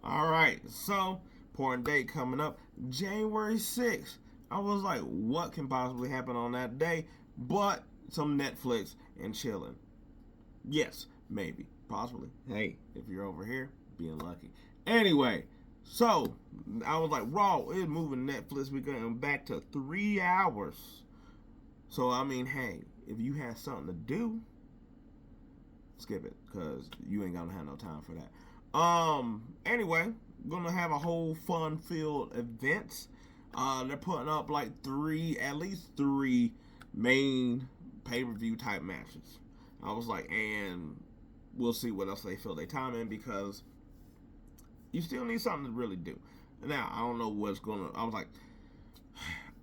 All right, so important date coming up, January 6th. I was like, what can possibly happen on that day? But some Netflix and chilling. Yes, maybe, possibly. Hey, if you're over here, being lucky. Anyway, so I was like, Raw is moving Netflix. We're going back to 3 hours. So I mean, hey, if you have something to do, skip it because you ain't gonna have no time for that. Anyway, gonna have a whole fun-filled events. They're putting up like at least three main pay-per-view type matches. I was like, and we'll see what else they fill their time in because you still need something to really do. Now I don't know what's gonna. I was like,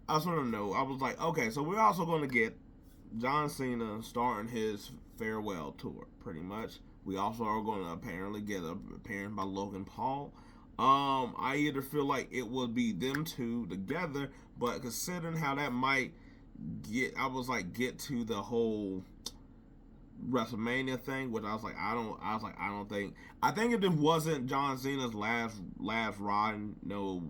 I sort of know. I was like, okay, so we're also gonna get John Cena starting his farewell tour, pretty much. We also are going to apparently get a appearance by Logan Paul. I either feel like it will be them two together, but considering how that might I was like, get to the whole WrestleMania thing, which I don't think. I think if it wasn't John Cena's last ride, no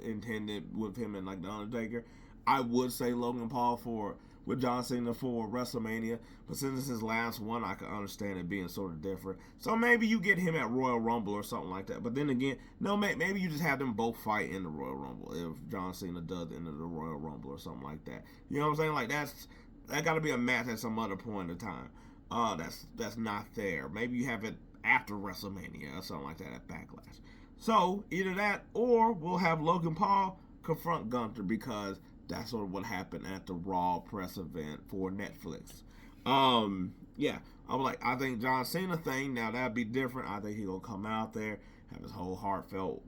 intended with him and like the Undertaker, I would say Logan Paul for with John Cena for WrestleMania. But since it's his last one, I can understand it being sort of different. So maybe you get him at Royal Rumble or something like that. But then again, no, maybe you just have them both fight in the Royal Rumble if John Cena does enter the Royal Rumble or something like that. You know what I'm saying? Like that got to be a match at some other point in time. That's not there. Maybe you have it after WrestleMania or something like that at Backlash. So either that or we'll have Logan Paul confront Gunther because that's sort of what happened at the Raw press event for Netflix. Yeah, I was like, I think John Cena thing now that'd be different. I think he'll come out there, have his whole heartfelt,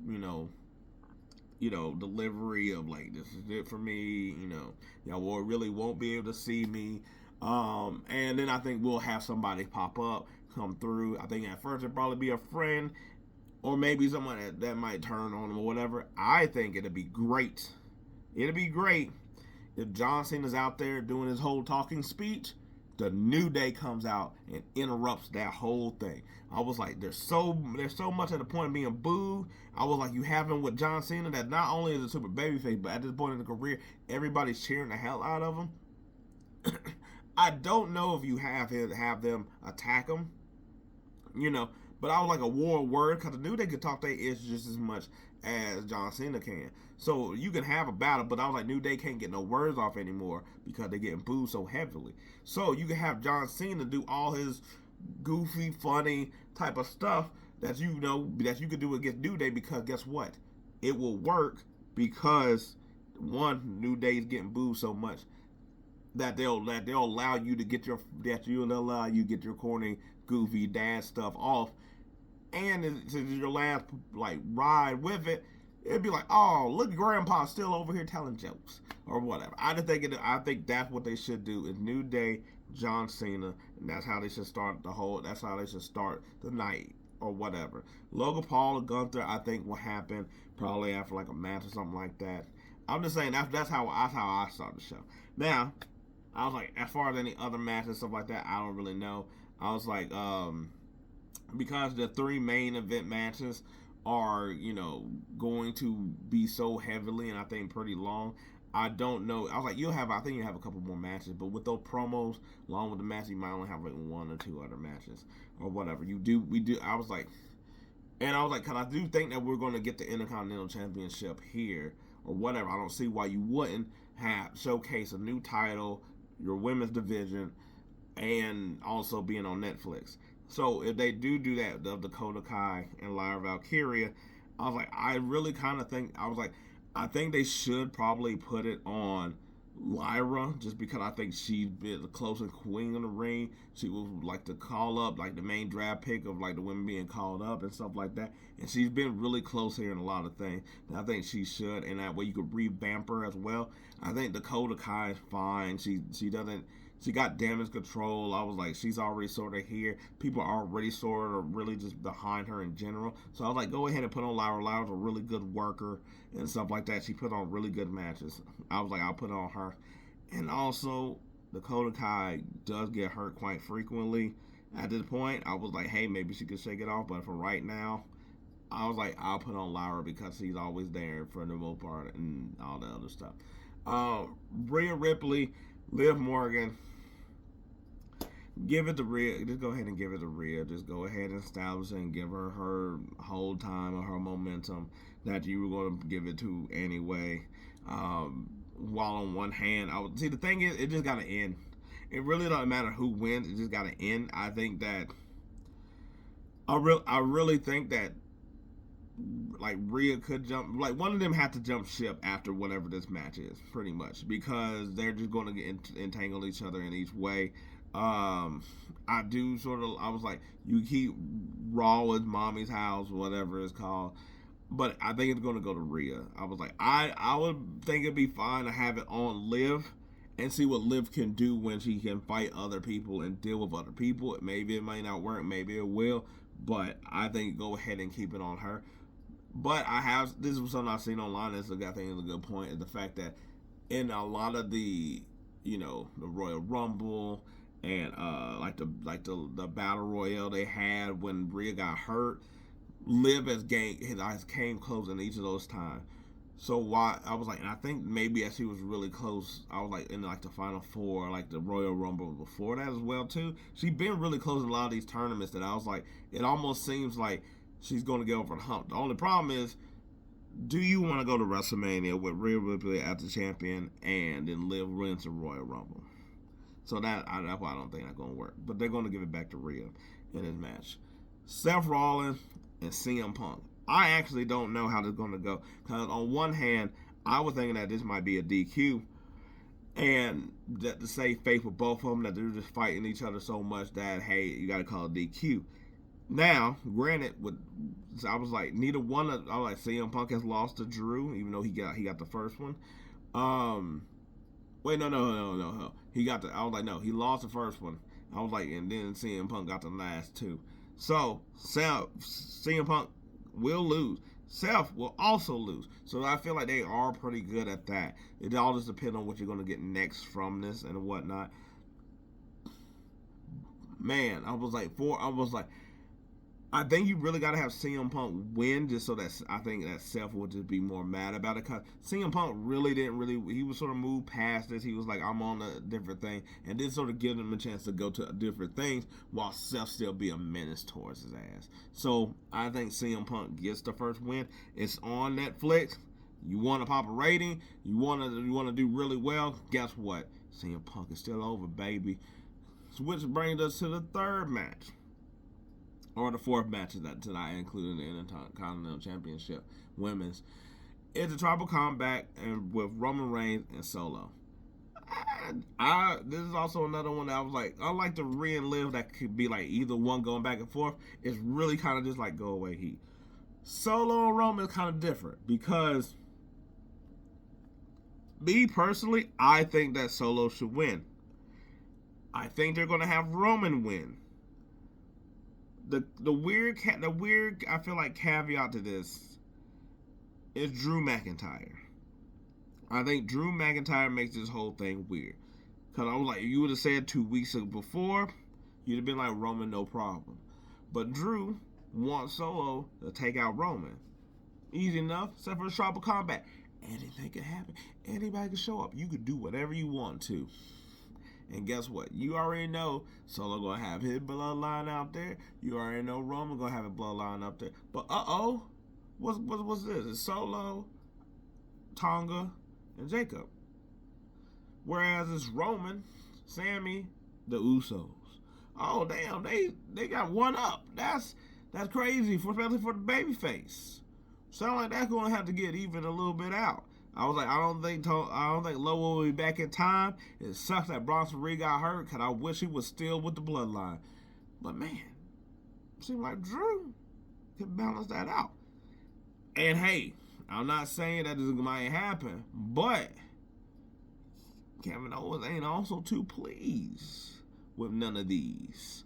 delivery of like, this is it for me. Y'all really won't be able to see me. And then I think we'll have somebody pop up, come through. I think at first it'll probably be a friend or maybe someone that might turn on him or whatever. I think it'd be great. It'd be great if John Cena's out there doing his whole talking speech. The New Day comes out and interrupts that whole thing. I was like, there's so much at the point of being booed. I was like, you have him with John Cena that not only is a super babyface, but at this point in the career, everybody's cheering the hell out of him. I don't know if you have them attack him, but I was like a war word because the New Day could talk their ish just as much as John Cena can. So you can have a battle, but I was like, New Day can't get no words off anymore because they're getting booed so heavily. So you can have John Cena do all his goofy, funny type of stuff that you could do against New Day because guess what? It will work because one, New Day's getting booed so much that they'll allow you to get your corny, goofy dad stuff off, and it's your last like ride with it. It'd be like, oh, look, Grandpa's still over here telling jokes or whatever. I think that's what they should do. Is New Day, John Cena, and that's how they should start the whole. That's how they should start the night or whatever. Logan Paul or Gunther, I think will happen probably after like a match or something like that. I'm just saying that's how I start the show. Now, I was like, as far as any other matches and stuff like that, I don't really know. I was like, because the three main event matches are, going to be so heavily and I think pretty long. I don't know. I was like, I think you have a couple more matches, but with those promos, along with the match, you might only have like one or two other matches or whatever. We do. I was like, cause I do think that we're going to get the Intercontinental Championship here or whatever. I don't see why you wouldn't have showcase a new title, your women's division, and also being on Netflix. So if they do that, the Dakota Kai and Lyra Valkyria, I was like, I think they should probably put it on Lyra just because I think she's been the closest queen in the ring. She was like to call up like the main draft pick of like the women being called up and stuff like that. And she's been really close here in a lot of things. And I think she should, and that way you could revamp her as well. I think Dakota Kai is fine. She got damage control. I was like, she's already sort of here. People are already sort of really just behind her in general. So I was like, go ahead and put on Lyra. Lyra's a really good worker and stuff like that. She put on really good matches. I was like, I'll put it on her. And also, Dakota Kai does get hurt quite frequently. At this point, I was like, hey, maybe she could shake it off. But for right now, I was like, I'll put on Lyra because she's always there for the most part and all the other stuff. Rhea Ripley, Liv Morgan, give it to Rhea. Just go ahead and give it to Rhea. Just go ahead and establish it and give her her whole time or her momentum that you were going to give it to anyway. While on one hand, see the thing is, it just got to end. It really doesn't matter who wins. It just got to end. I think that I really think that like Rhea could jump, like one of them had to jump ship after whatever this match is, pretty much, because they're just going to get entangled each other in each way. I do sort of, I was like, you keep Raw as mommy's house, whatever it's called, but I think it's going to go to Rhea. I was like, I would think it'd be fine to have it on Liv and see what Liv can do when she can fight other people and deal with other people. Maybe it may not work, maybe it will, but I think go ahead and keep it on her. But this was something I've seen online. I think is a good point, is the fact that in a lot of the, the Royal Rumble and like the Battle Royale they had when Rhea got hurt, Liv has came close in each of those times. So why I was like, and I think maybe as she was really close, I was like in like the Final Four, like the Royal Rumble before that as well too. She's been really close in a lot of these tournaments that I was like, it almost seems like she's going to get over the hump. The only problem is, do you want to go to WrestleMania with Rhea Ripley as the champion and then Liv wins the Royal Rumble? So that's why I don't think that's going to work. But they're going to give it back to Rhea in this match. Seth Rollins and CM Punk. I actually don't know how this is going to go. Because on one hand, I was thinking that this might be a DQ. And that to save faith with both of them, that they're just fighting each other so much that, hey, you got to call it DQ. Now, granted, I was like, neither one of, I was like, CM Punk has lost to Drew, even though he got the first one. Wait, no. I was like, no, he lost the first one. I was like, and then CM Punk got the last two. So, CM Punk will lose. Seth will also lose. So I feel like they are pretty good at that. It all just depends on what you're going to get next from this and whatnot. Man, I was like, I think you really got to have CM Punk win just so that I think that Seth would just be more mad about it. Because CM Punk he was sort of moved past this. He was like, I'm on a different thing. And this sort of gives him a chance to go to different things while Seth still be a menace towards his ass. So I think CM Punk gets the first win. It's on Netflix. You want to pop a rating. You want to do really well. Guess what? CM Punk is still over, baby. Which brings us to the third match. Or the fourth match that I included in the Intercontinental Championship Women's. It's a tribal combat and with Roman Reigns and Solo. This is also another one that I was like, I like the Rhea and Liv that could be like either one going back and forth. It's really kind of just like go away heat. Solo and Roman is kind of different because me personally, I think that Solo should win. I think they're going to have Roman win. The weird I feel like caveat to this is Drew McIntyre. I think Drew McIntyre makes this whole thing weird. Cause I was like, you would have said 2 weeks before, you'd have been like Roman, no problem. But Drew wants Solo to take out Roman. Easy enough, except for the tribal combat. Anything can happen. Anybody can show up. You can do whatever you want to. And guess what? You already know Solo gonna have his bloodline out there. You already know Roman gonna have a bloodline up there. But what's this? It's Solo, Tonga, and Jacob. Whereas it's Roman, Sammy, the Usos. Oh damn, they got one up. That's crazy, especially for the babyface. Sound like that's gonna have to get even a little bit out. I was like, I don't think Lowe will be back in time. It sucks that Bronson Reed got hurt because I wish he was still with the bloodline. But man, seems like Drew can balance that out. And hey, I'm not saying that this might happen, but Kevin Owens ain't also too pleased with none of these.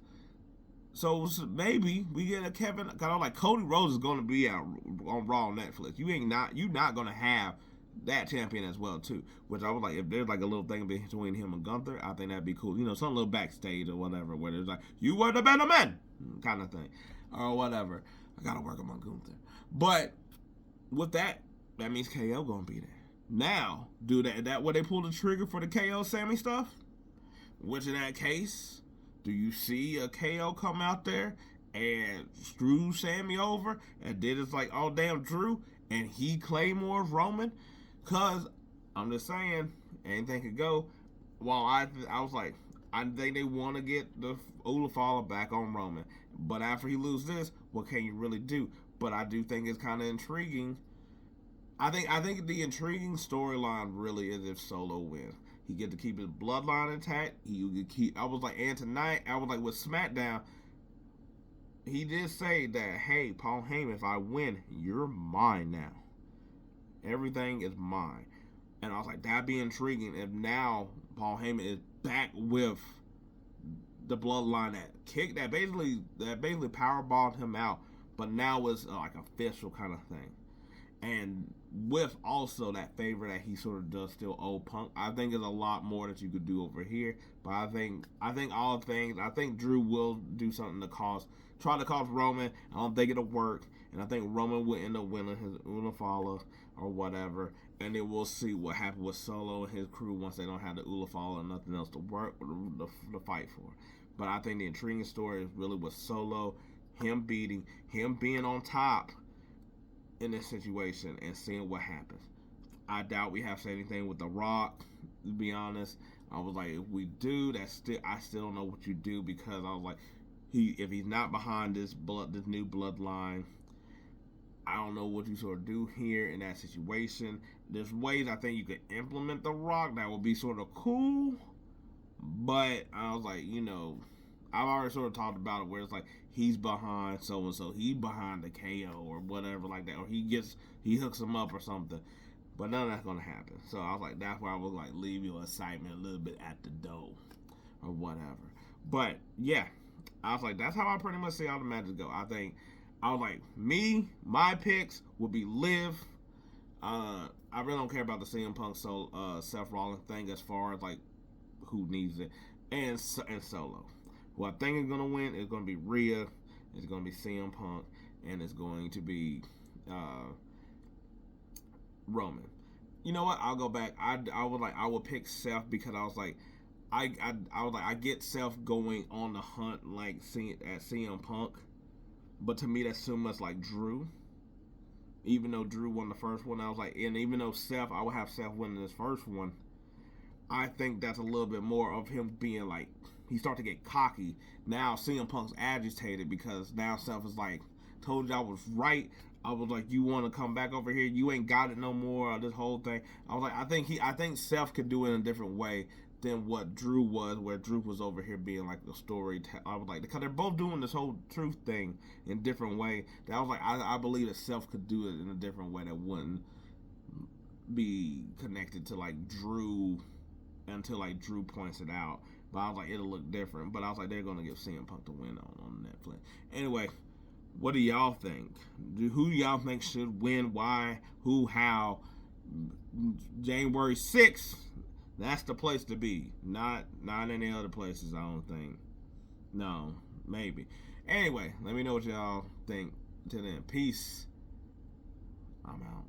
So maybe we get a Kevin. Cause I'm like, Cody Rhodes is gonna be out on Raw on Netflix. You're not gonna have that champion as well too, which I was like, if there's like a little thing between him and Gunther, I think that'd be cool. Some little backstage or whatever, where there's like, you were the better man kind of thing, or whatever. I gotta work on my Gunther. But with that, that means KO gonna be there. Now, do that where they pull the trigger for the KO Sammy stuff? Which in that case, do you see a KO come out there and screw Sammy over and did it's like, oh damn, Drew, and he claymores Roman? Cause I'm just saying, anything could go. While I was like, I think they want to get the ulafola back on Roman, but after he loses this, what can you really do? But I do think it's kind of intriguing. I think the intriguing storyline really is if Solo wins. He get to keep his bloodline intact. He could keep. I was like, and tonight I was like with SmackDown. He did say that, hey, Paul Heyman, if I win, you're mine now. Everything is mine. And I was like, that'd be intriguing if now Paul Heyman is back with the bloodline that basically powerbombed him out, but now it's like official kind of thing. And with also that favor that he sort of does still owe Punk, I think there's a lot more that you could do over here. But I think all things, I think Drew will do something to try to cause Roman. I don't think it'll work, and I think Roman will end up winning his ulafola or whatever. And then we'll see what happens with Solo and his crew once they don't have the ulafola and nothing else to work to fight for. But I think the intriguing story is really with Solo, him being on top in this situation and seeing what happens. I doubt we have to say anything with The Rock, to be honest. I was like, if we do, I still don't know what you do, because I was like, if he's not behind this new bloodline, I don't know what you sort of do here in that situation. There's ways I think you could implement The Rock that would be sort of cool, but I was like, I've already sort of talked about it where it's like he's behind so and so, he behind the KO or whatever like that, or he hooks him up or something. But none of that's gonna happen. So I was like, that's why I was like, leave your excitement a little bit at the door or whatever. But yeah, I was like, that's how I pretty much see all the matches go. I was like, my picks would be Liv. I really don't care about the CM Punk Seth Rollins thing as far as like who needs it, and Solo. Who I think is going to win is going to be Rhea, it's going to be CM Punk, and it's going to be Roman. You know what? I'll go back. I would pick Seth, because I was like, I get Seth going on the hunt like at CM Punk, but to me that's too much like Drew. Even though Drew won the first one, I was like, and even though I would have Seth winning this first one, I think that's a little bit more of him being like, he started to get cocky. Now CM Punk's agitated because now Seth is like, told you I was right. I was like, you want to come back over here? You ain't got it no more. This whole thing. I was like, I think Seth could do it in a different way than what Drew was, where Drew was over here being like the story. I was like, because they're both doing this whole truth thing in a different way. That I was like, I believe that Seth could do it in a different way that wouldn't be connected to like Drew until like Drew points it out. But I was like, it'll look different. But I was like, they're going to give CM Punk the win on Netflix. Anyway, what do y'all think? Who y'all think should win? Why? Who? How? January 6th, that's the place to be. Not any other places, I don't think. No, maybe. Anyway, let me know what y'all think. Till then, peace. I'm out.